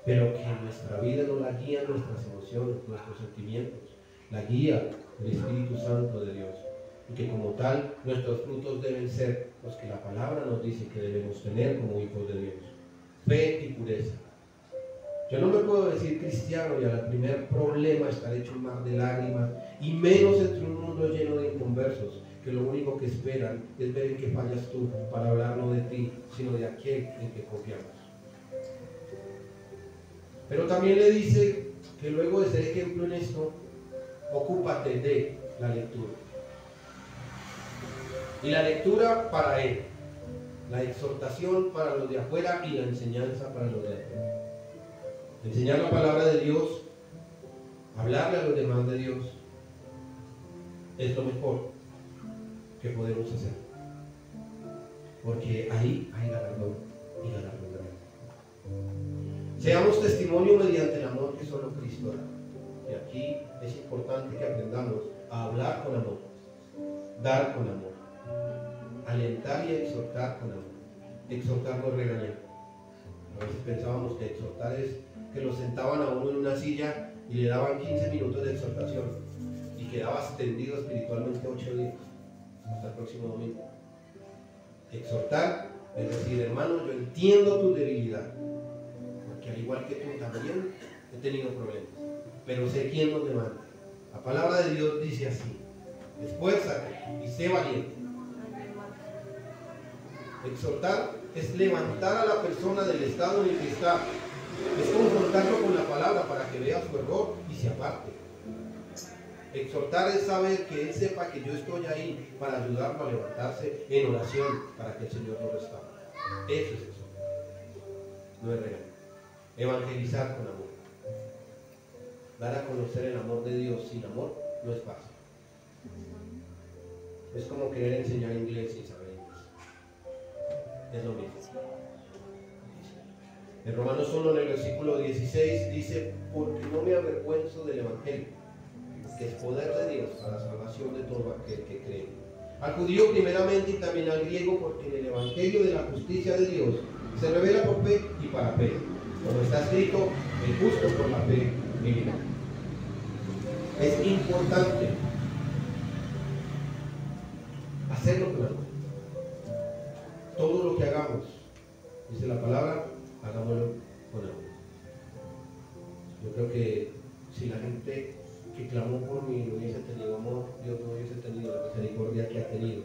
pero que nuestra vida no la guía nuestras emociones, nuestros sentimientos, la guía el Espíritu Santo de Dios, y que como tal nuestros frutos deben ser los que la palabra nos dice que debemos tener como hijos de Dios: fe y pureza. Yo no me puedo decir cristiano y al primer problema estar hecho un mar de lágrimas, y menos entre un mundo lleno de inconversos que lo único que esperan es ver en qué fallas tú para hablar no de ti, sino de aquel en que confiamos. Pero también le dice que luego de ser ejemplo en esto, ocúpate de la lectura. Y la lectura para él, la exhortación para los de afuera y la enseñanza para los de adentro. Enseñar la palabra de Dios, hablarle a los demás de Dios, es lo mejor que podemos hacer. Porque ahí hay galardón y galardón grande. Seamos testimonio mediante el amor que solo Cristo da. Y aquí es importante que aprendamos a hablar con amor, dar con amor, alentar y exhortar con amor. Exhortar no es regañar. A veces pensábamos que exhortar es que lo sentaban a uno en una silla y le daban 15 minutos de exhortación y quedaba extendido espiritualmente 8 días hasta el próximo domingo. Exhortar es decir: hermano, yo entiendo tu debilidad, porque al igual que tú también he tenido problemas, pero sé quién nos levanta. La palabra de Dios dice así: esfuérzate y sé valiente. Exhortar es levantar a la persona del estado en el que está, es confrontarlo con la palabra para que vea su error y se aparte. Exhortar es saber que él sepa que yo estoy ahí para ayudarlo a levantarse en oración para que el Señor lo restaure. Eso es exhortar, no es regaño. Evangelizar con amor, dar a conocer el amor de Dios sin amor no es fácil. Es como querer enseñar inglés sin saber inglés. Es lo mismo. En Romanos 1, en el versículo 16, dice: porque no me avergüenzo del Evangelio, que es poder de Dios para la salvación de todo aquel que cree. Al judío primeramente y también al griego, porque en el Evangelio de la justicia de Dios se revela por fe y para fe. Como está escrito: el justo por la fe vivirá. Es importante hacerlo con amor. Todo lo que hagamos, dice la palabra, hagámoslo con amor. Yo creo que si la gente que clamó por mí no hubiese tenido amor, Dios no hubiese tenido la misericordia que ha tenido.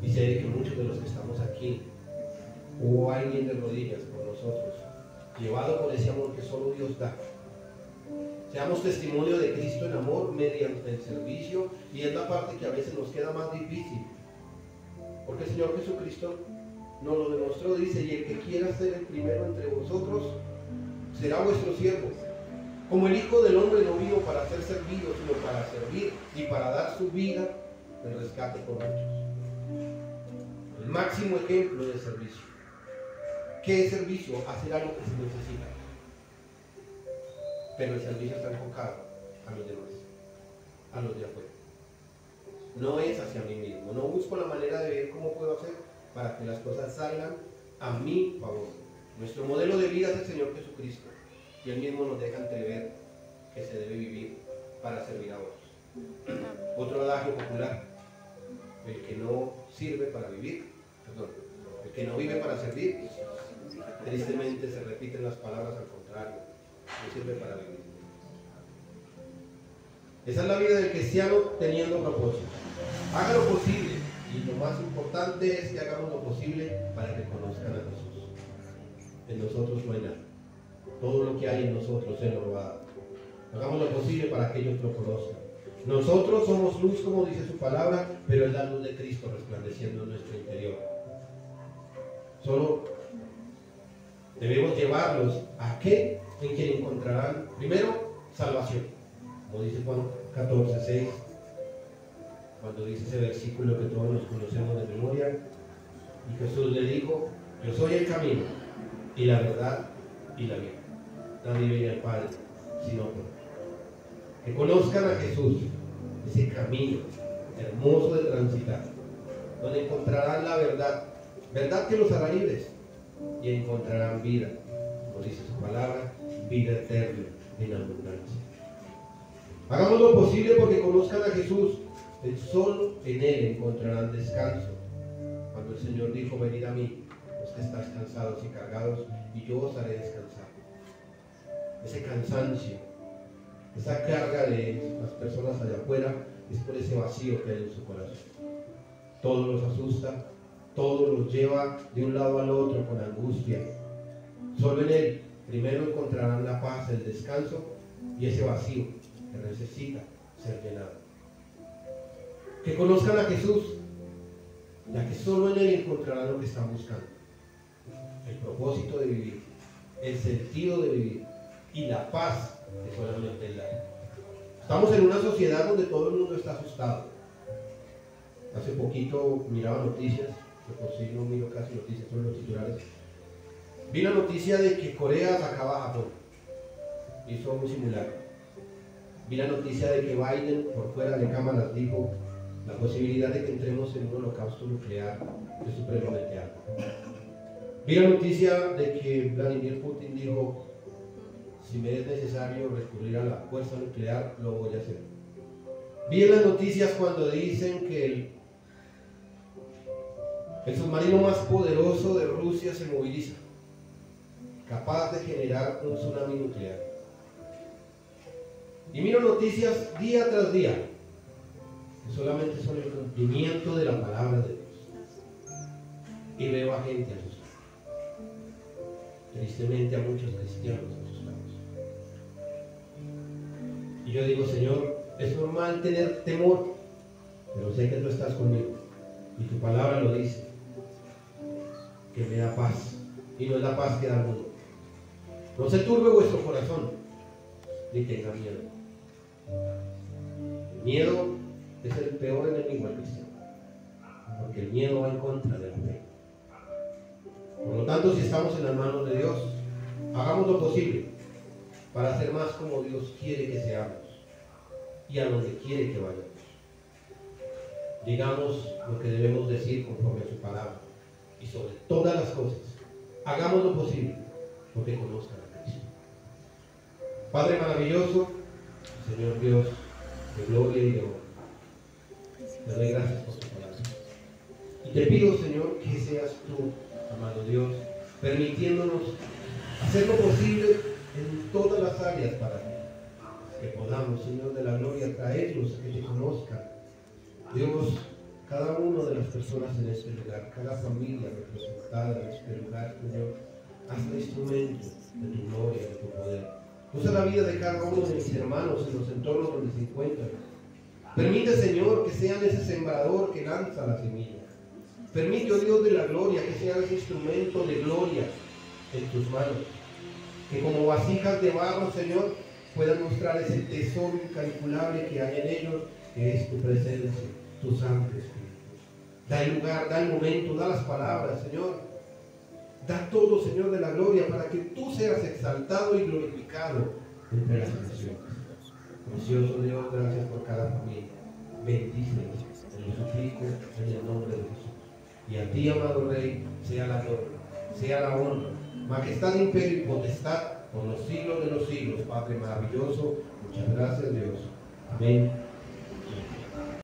Y sé que muchos de los que estamos aquí, hubo alguien de rodillas por nosotros, llevado por ese amor que solo Dios da. Seamos testimonio de Cristo en amor mediante el servicio, y es la parte que a veces nos queda más difícil, porque el Señor Jesucristo nos lo demostró. Dice: y el que quiera ser el primero entre vosotros será vuestro siervo. Como el Hijo del Hombre no vino para ser servido, sino para servir y para dar su vida en rescate por muchos. El máximo ejemplo de servicio. ¿Qué es servicio? Hacer algo que se necesita. Pero el servicio está enfocado a los demás, a los de afuera. No es hacia mí mismo. No busco la manera de ver cómo puedo hacer para que las cosas salgan a mi favor. Nuestro modelo de vida es el Señor Jesucristo, y Él mismo nos deja entrever que se debe vivir para servir a otros. Otro adagio popular: el que no sirve para vivir, el que no vive para servir. Tristemente se repiten las palabras al contrario: no sirve para vivir. Esa es la vida del cristiano teniendo propósito. Haga lo posible, y lo más importante es que hagamos lo posible para que conozcan a Jesús. En nosotros no hay nada. Todo lo que hay en nosotros Él nos lo va a dar. Hagamos lo posible para que ellos lo conozcan. Nosotros somos luz, como dice su palabra, pero es la luz de Cristo resplandeciendo en nuestro interior. Solo debemos llevarlos a qué, en quien encontrarán primero salvación, como dice Juan 14:6, cuando dice ese versículo que todos nos conocemos de memoria. Y Jesús le dijo: yo soy el camino y la verdad y la vida. Nadie viene al Padre sino por mí. Que conozcan a Jesús, ese camino, hermoso de transitar, donde encontrarán la verdad, verdad que los hará libres, y encontrarán vida, como dice su palabra, vida eterna en abundancia. Hagamos lo posible porque conozcan a Jesús, solo en Él encontrarán descanso. Cuando el Señor dijo: venid a mí, los que estáis cansados y cargados, y yo os haré descansar. Ese cansancio, esa carga de las personas allá afuera, es por ese vacío que hay en su corazón. Todo los asusta, todo los lleva de un lado al otro con angustia. Solo en Él primero encontrarán la paz, el descanso y ese vacío que necesita ser llenado. Que conozcan a Jesús, ya que solo en Él encontrarán lo que están buscando: el propósito de vivir, el sentido de vivir y la paz que solamente Él da. Estamos en una sociedad donde todo el mundo está asustado. Hace poquito miraba noticias, que por sí no miro casi noticias, son los titulares. Vi la noticia de que Corea atacaba a Japón, hizo un simulacro. Vi la noticia de que Biden, por fuera de cámaras, dijo la posibilidad de que entremos en un holocausto nuclear es supremamente alta. Vi la noticia de que Vladimir Putin dijo: si me es necesario recurrir a la fuerza nuclear, lo voy a hacer. Vi en las noticias cuando dicen que el submarino más poderoso de Rusia se moviliza, capaz de generar un tsunami nuclear. Y miro noticias día tras día que solamente son el cumplimiento de la palabra de Dios. Y veo a gente asustada. Tristemente a muchos cristianos asustados. Y yo digo: Señor, es normal tener temor, pero sé que tú estás conmigo. Y tu palabra lo dice, que me da paz. Y no es la paz que da el mundo. No se turbe vuestro corazón, ni tenga miedo. El miedo es el peor enemigo del cristiano, porque el miedo va en contra de la fe. Por lo tanto, si estamos en las manos de Dios, hagamos lo posible para ser más como Dios quiere que seamos y a donde quiere que vayamos. Digamos lo que debemos decir conforme a su palabra, y sobre todas las cosas, hagamos lo posible porque conozcan a Cristo. Padre maravilloso, Señor Dios de gloria y de honor, te doy gracias por tu palabra. Y te pido, Señor, que seas tú, amado Dios, permitiéndonos hacer lo posible en todas las áreas para ti. Que podamos, Señor de la gloria, traerlos a que te conozcan. Dios, cada una de las personas en este lugar, cada familia representada en este lugar, Señor, hazme instrumento de tu gloria, de tu poder. Usa la vida de cada uno de mis hermanos en los entornos donde se encuentran. Permite, Señor, que sean ese sembrador que lanza la semilla. Permite, oh Dios de la gloria, que sea ese instrumento de gloria en tus manos. Que como vasijas de barro, Señor, puedan mostrar ese tesoro incalculable que hay en ellos, que es tu presencia, tu Santo Espíritu. Da el lugar, da el momento, da las palabras, Señor. Da todo, Señor de la gloria, para que tú seas exaltado y glorificado entre las naciones. Precioso Dios, gracias por cada familia. Bendícelos, te lo suplico en el nombre de Jesús. Y a ti, amado Rey, sea la gloria, sea la honra, majestad, imperio y potestad por los siglos de los siglos. Padre maravilloso, muchas gracias, Dios. Amén.